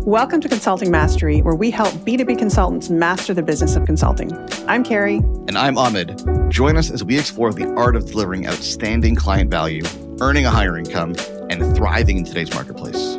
Welcome to Consulting Mastery, where we help B2B consultants master the business of consulting. I'm Carrie. And I'm Ahmed. Join us as we explore the art of delivering outstanding client value, earning a higher income, and thriving in today's marketplace.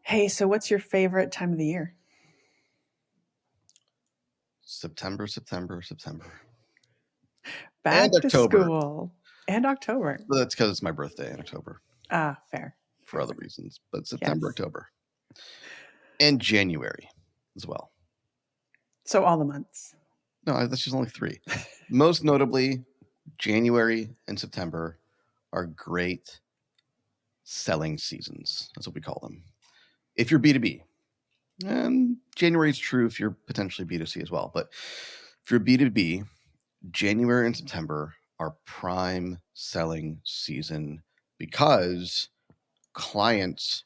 Hey, so what's your favorite time of the year? September. Back And to October. school. And October. Well, that's because it's my birthday in October. Fair. For other reasons. But September, yes. October. And January as well. So all the months. No, that's just only 3. Most notably, January and September are great selling seasons. That's what we call them. If you're B2B. And January is true if you're potentially B2C as well. But if you're B2B, January and September are prime selling season because clients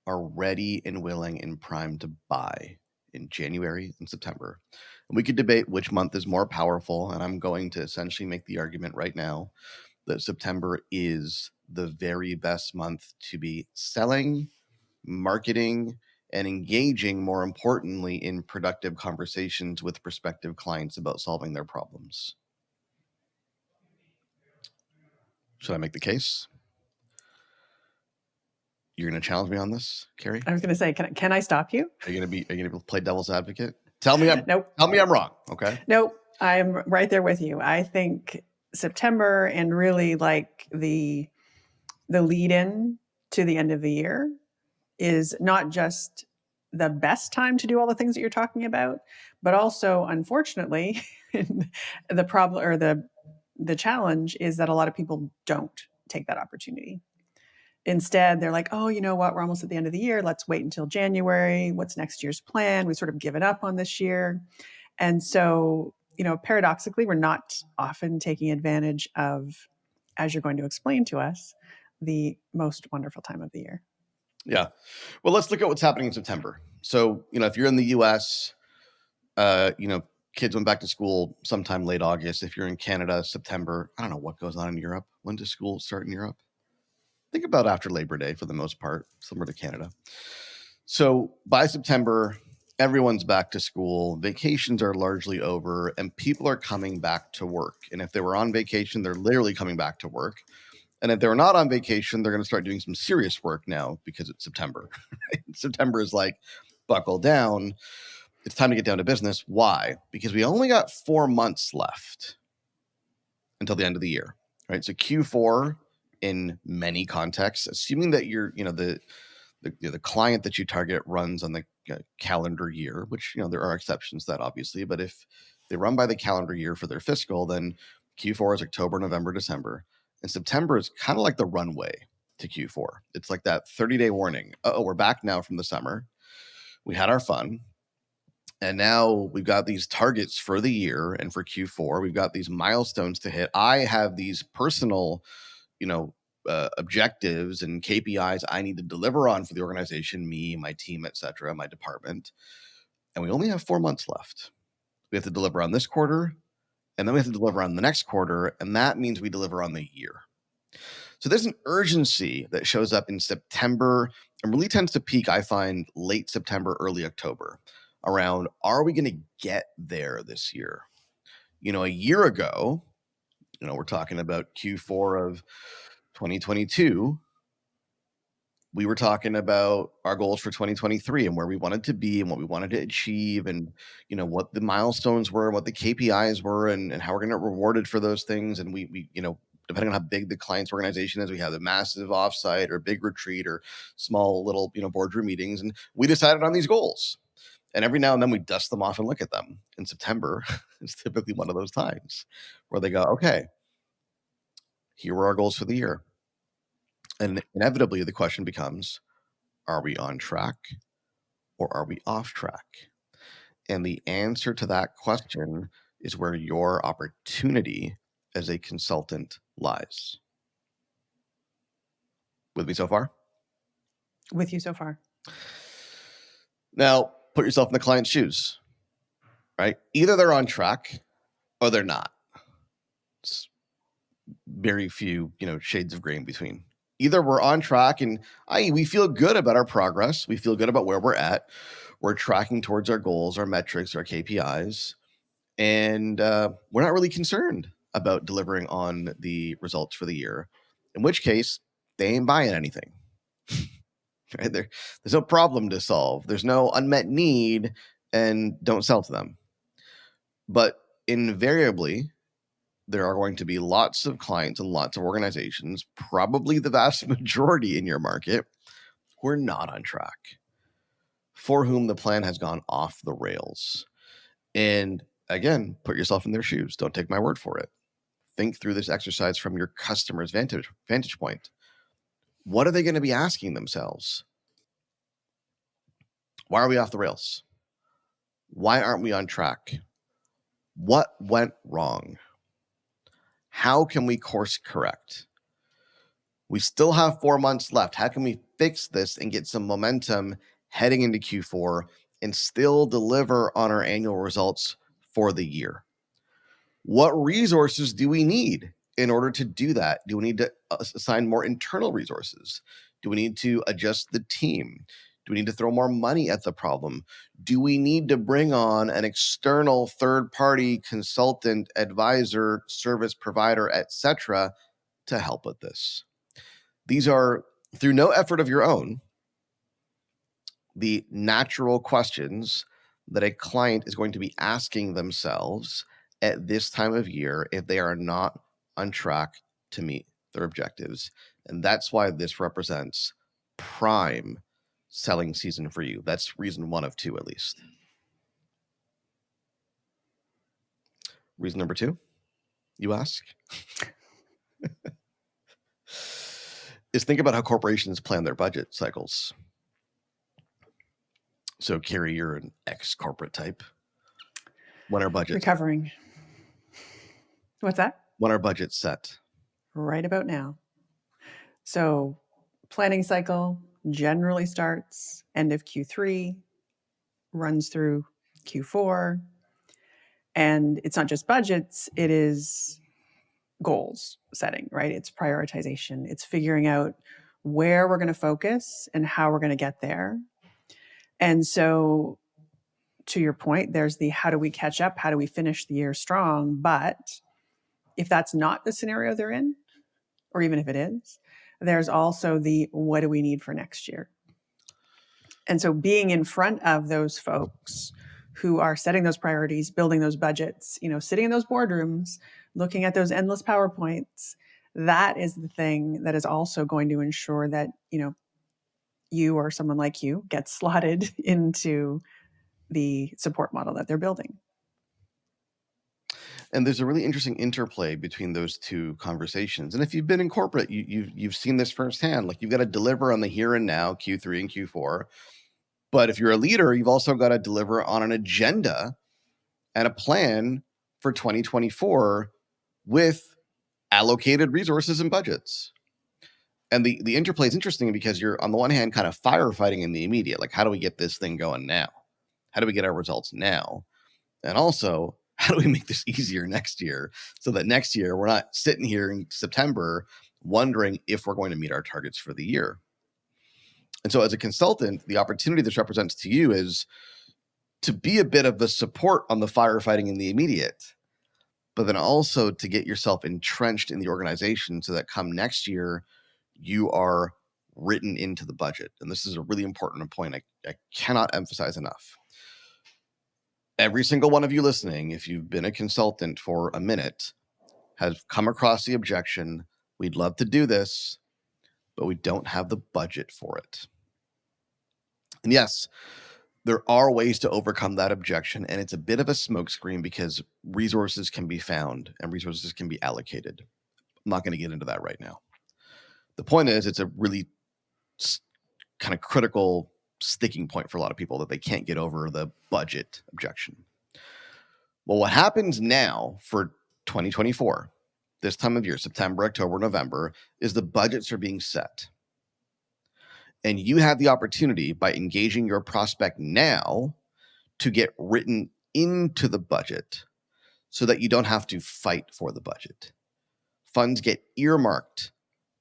are ready and willing and primed to buy in January and September. And we could debate which month is more powerful. And I'm going to essentially make the argument right now that September is the very best month to be selling, marketing, and engaging, more importantly, in productive conversations with prospective clients about solving their problems. Should I make the case? You're going to challenge me on this, Carrie? I was going to say, can I stop you? Are you going to play devil's advocate? Tell me I'm wrong. Okay. Nope. I'm right there with you. I think September and really like the lead in to the end of the year is not just the best time to do all the things that you're talking about, but also, unfortunately, the problem or the challenge is that a lot of people don't take that opportunity. Instead, they're like, oh, you know what? We're almost at the end of the year. Let's wait until January. What's next year's plan? We've sort of given up on this year. And so, paradoxically, we're not often taking advantage of, as you're going to explain to us, the most wonderful time of the year. Yeah. Well, let's look at what's happening in September. So, if you're in the US, kids went back to school sometime late August. If you're in Canada, September. I don't know what goes on in Europe. When does school start in Europe? Think about after Labor Day for the most part, similar to Canada. So by September, everyone's back to school. Vacations are largely over and people are coming back to work. And if they were on vacation, they're literally coming back to work. And if they're not on vacation, they're going to start doing some serious work now because it's September. September is like, buckle down. It's time to get down to business. Why? Because we only got 4 months left until the end of the year, right? So Q4 in many contexts, assuming that you're, the client that you target runs on the calendar year, which, there are exceptions to that obviously, but if they run by the calendar year for their fiscal, then Q4 is October, November, December. And September is kind of like the runway to Q4. It's like that 30-day warning. We're back now from the summer. We had our fun. And now we've got these targets for the year and for Q4. We've got these milestones to hit. I have these personal, objectives and KPIs I need to deliver on for the organization, me, my team, et cetera, my department. And we only have 4 months left. We have to deliver on this quarter, and then we have to deliver on the next quarter. And that means we deliver on the year. So there's an urgency that shows up in September and really tends to peak, I find, late September, early October around, are we going to get there this year? A year ago, we're talking about Q4 of 2022. We were talking about our goals for 2023 and where we wanted to be and what we wanted to achieve and, what the milestones were, what the KPIs were and how we're going to get rewarded for those things. And we depending on how big the client's organization is, we have a massive offsite or big retreat or small little, boardroom meetings. And we decided on these goals. And every now and then we dust them off and look at them. In September is typically one of those times where they go, okay, here were our goals for the year. And inevitably the question becomes, are we on track or are we off track? And the answer to that question is where your opportunity as a consultant lies. With me so far? With you so far. Now, put yourself in the client's shoes, right? Either they're on track or they're not. It's very few, shades of gray in between. Either we're on track and we feel good about our progress. We feel good about where we're at. We're tracking towards our goals, our metrics, our KPIs. And we're not really concerned about delivering on the results for the year, in which case they ain't buying anything. Right? There's no problem to solve. There's no unmet need, and don't sell to them. But invariably, there are going to be lots of clients and lots of organizations, probably the vast majority in your market, who are not on track, for whom the plan has gone off the rails. And again, put yourself in their shoes. Don't take my word for it. Think through this exercise from your customer's vantage point. What are they going to be asking themselves? Why are we off the rails? Why aren't we on track? What went wrong? How can we course correct? We still have 4 months left. How can we fix this and get some momentum heading into Q4 and still deliver on our annual results for the year? What resources do we need in order to do that? Do we need to assign more internal resources? Do we need to adjust the team? Do we need to throw more money at the problem? Do we need to bring on an external third-party consultant, advisor, service provider, etc., to help with this? These are, through no effort of your own, the natural questions that a client is going to be asking themselves at this time of year if they are not on track to meet their objectives. And that's why this represents prime selling season for you. That's reason 1 of 2, at least. Reason number 2, you ask, is think about how corporations plan their budget cycles. So, Carrie, you're an ex-corporate type. When are budgets? Recovering. What's that? When are budgets set? Right about now. So planning cycle generally starts end of Q3, runs through Q4. And it's not just budgets, it is goals setting, right? It's prioritization. It's figuring out where we're going to focus and how we're going to get there. And so, to your point, there's the how do we catch up? How do we finish the year strong? But if that's not the scenario they're in, or even if it is, there's also the what do we need for next year? And so being in front of those folks who are setting those priorities, building those budgets, sitting in those boardrooms, looking at those endless PowerPoints, that is the thing that is also going to ensure that, you or someone like you gets slotted into the support model that they're building. And there's a really interesting interplay between those two conversations. And if you've been in corporate, you've seen this firsthand. Like, you've got to deliver on the here and now, Q3 and Q4. But if you're a leader, you've also got to deliver on an agenda and a plan for 2024 with allocated resources and budgets. And the interplay is interesting because you're, on the one hand, kind of firefighting in the immediate. Like, how do we get this thing going now? How do we get our results now? And also, how do we make this easier next year so that next year we're not sitting here in September wondering if we're going to meet our targets for the year? And so, as a consultant, the opportunity this represents to you is to be a bit of the support on the firefighting in the immediate, but then also to get yourself entrenched in the organization so that come next year, you are written into the budget. And this is a really important point I cannot emphasize enough. Every single one of you listening, if you've been a consultant for a minute, has come across the objection, we'd love to do this, but we don't have the budget for it. And yes, there are ways to overcome that objection, and it's a bit of a smokescreen because resources can be found and resources can be allocated. I'm not going to get into that right now. The point is, it's a really kind of critical sticking point for a lot of people that they can't get over the budget objection. Well, what happens now for 2024, this time of year, September, October, November, is the budgets are being set. And you have the opportunity, by engaging your prospect now, to get written into the budget so that you don't have to fight for the budget. Funds get earmarked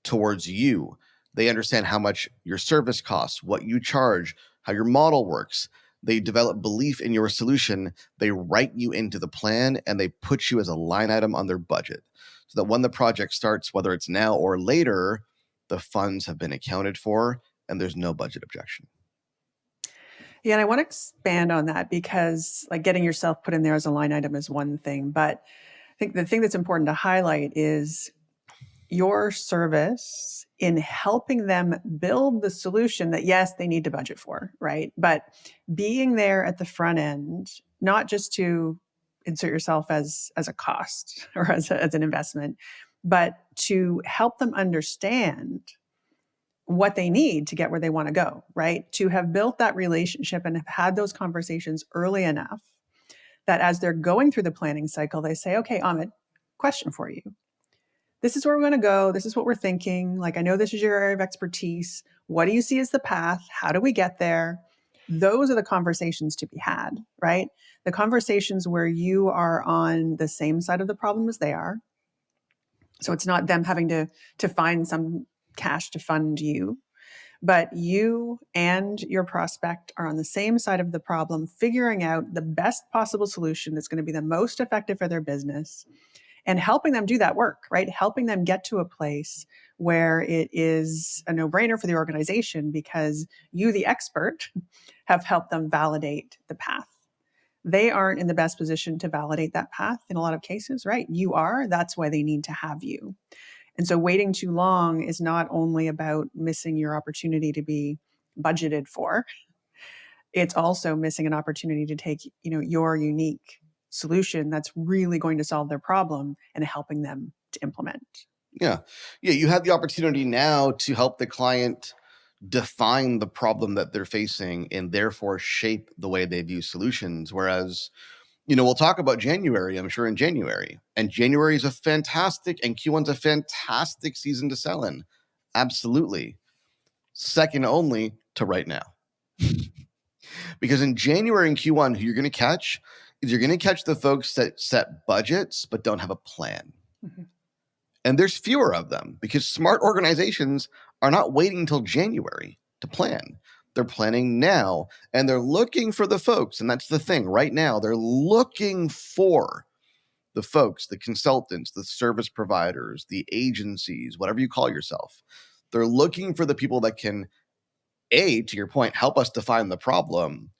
towards you They understand how much your service costs, what you charge, how your model works. They develop belief in your solution. They write you into the plan and they put you as a line item on their budget so that when the project starts, whether it's now or later, the funds have been accounted for and there's no budget objection. Yeah, and I want to expand on that because like getting yourself put in there as a line item is one thing, but I think the thing that's important to highlight is your service in helping them build the solution that yes, they need to budget for, right? But being there at the front end, not just to insert yourself as a cost or as an investment, but to help them understand what they need to get where they want to go, right? To have built that relationship and have had those conversations early enough that as they're going through the planning cycle, they say, okay, Amit, question for you. This is where we're going to go. This is what we're thinking. Like, I know this is your area of expertise. What do you see as the path? How do we get there? Those are the conversations to be had, right? The conversations where you are on the same side of the problem as they are. So it's not them having to find some cash to fund you, but you and your prospect are on the same side of the problem, figuring out the best possible solution that's going to be the most effective for their business and helping them do that work, right? Helping them get to a place where it is a no-brainer for the organization because you, the expert, have helped them validate the path. They aren't in the best position to validate that path in a lot of cases, right? You are. That's why they need to have you. And so waiting too long is not only about missing your opportunity to be budgeted for, it's also missing an opportunity to take, your unique solution that's really going to solve their problem and helping them to implement. Yeah. You have the opportunity now to help the client define the problem that they're facing and therefore shape the way they view solutions. Whereas, we'll talk about January, I'm sure in January. And January is a fantastic, and Q1's a fantastic season to sell in. Absolutely. Second only to right now. Because in January and Q1, who you're going to catch is you're going to catch the folks that set budgets but don't have a plan. Mm-hmm. And there's fewer of them because smart organizations are not waiting until January to plan. They're planning now and they're looking for the folks. And that's the thing right now. They're looking for the folks, the consultants, the service providers, the agencies, whatever you call yourself. They're looking for the people that can, to your point, help us define the problem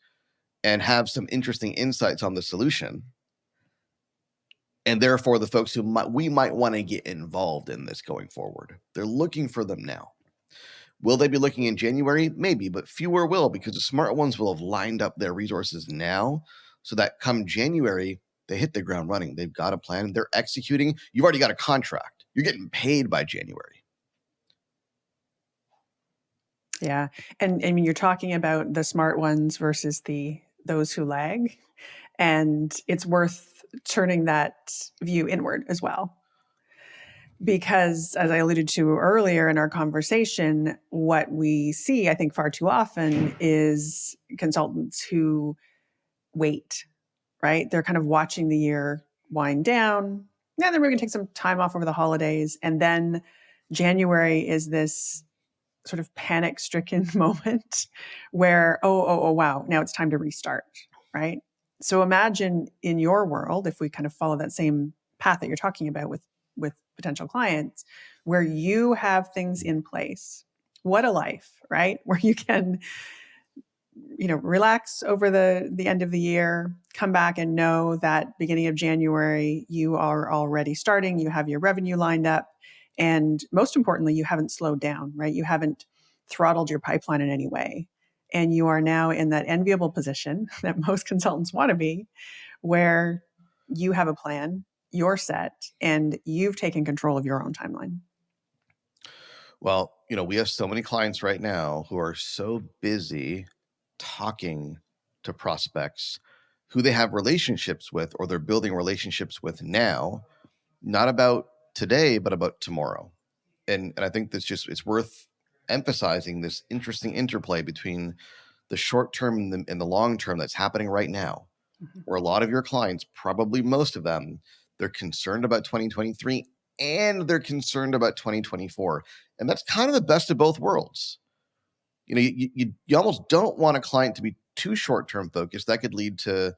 and have some interesting insights on the solution. And therefore, the folks who we might want to get involved in this going forward. They're looking for them now. Will they be looking in January? Maybe, but fewer will because the smart ones will have lined up their resources now so that come January, they hit the ground running. They've got a plan. They're executing. You've already got a contract. You're getting paid by January. Yeah. And I mean, you're talking about the smart ones versus those who lag. And it's worth turning that view inward as well. Because as I alluded to earlier in our conversation, what we see, I think, far too often is consultants who wait, right? They're kind of watching the year wind down. Yeah, then we're going to take some time off over the holidays. And then January is this sort of panic-stricken moment where, oh, wow, now it's time to restart, right? So imagine in your world, if we kind of follow that same path that you're talking about with potential clients, where you have things in place. What a life, right? Where you can, relax over the end of the year, come back and know that beginning of January, you are already starting, you have your revenue lined up. And most importantly, you haven't slowed down, right? You haven't throttled your pipeline in any way. And you are now in that enviable position that most consultants want to be, where you have a plan, you're set, and you've taken control of your own timeline. Well, we have so many clients right now who are so busy talking to prospects who they have relationships with or they're building relationships with now, not about today, but about tomorrow. And I think it's worth emphasizing this interesting interplay between the short term and the long term that's happening right now, where a lot of your clients, probably most of them, they're concerned about 2023 and they're concerned about 2024. And that's kind of the best of both worlds. You know, you almost don't want a client to be too short-term focused. That could lead to,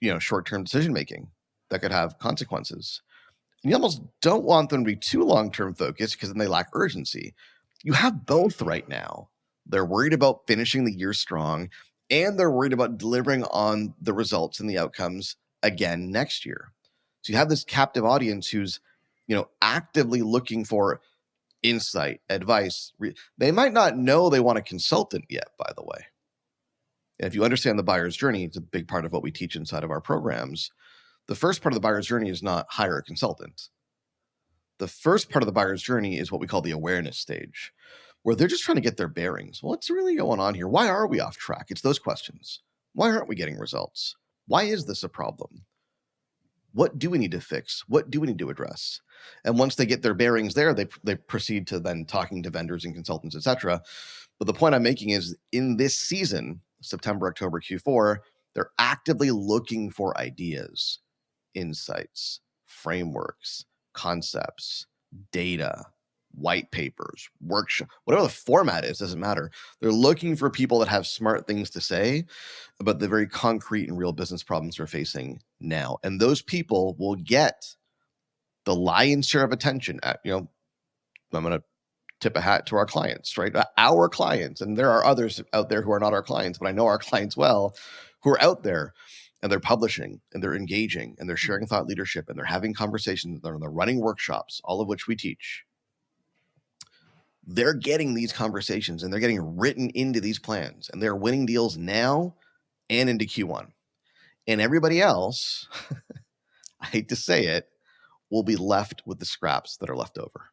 you know, short-term decision making that could have consequences. And you almost don't want them to be too long-term focused because then they lack urgency. You have both right now. They're worried about finishing the year strong, and they're worried about delivering on the results and the outcomes again next year. So you have this captive audience who's, you know, actively looking for insight, advice. They might not know they want a consultant yet, by the way. And if you understand the buyer's journey, it's a big part of what we teach inside of our programs. The first part of the buyer's journey is not hire a consultant. The first part of the buyer's journey is what we call the awareness stage, where they're just trying to get their bearings. What's really going on here? Why are we off track? It's those questions. Why aren't we getting results? Why is this a problem? What do we need to fix? What do we need to address? And once they get their bearings there, they proceed to then talking to vendors and consultants, etc. But the point I'm making is in this season, September, October, Q4, they're actively looking for ideas, insights, frameworks, concepts, data, white papers, workshop, whatever the format is, doesn't matter. They're looking for people that have smart things to say about the very concrete and real business problems they're facing now. And those people will get the lion's share of attention at, you know, I'm going to tip a hat to our clients, right? Our clients. And there are others out there who are not our clients, but I know our clients well, who are out there and they're publishing and they're engaging and they're sharing thought leadership and they're having conversations and they're running workshops, all of which we teach. They're getting these conversations and they're getting written into these plans and they're winning deals now and into Q1. And everybody else, I hate to say it, will be left with the scraps that are left over.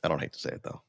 I don't hate to say it though.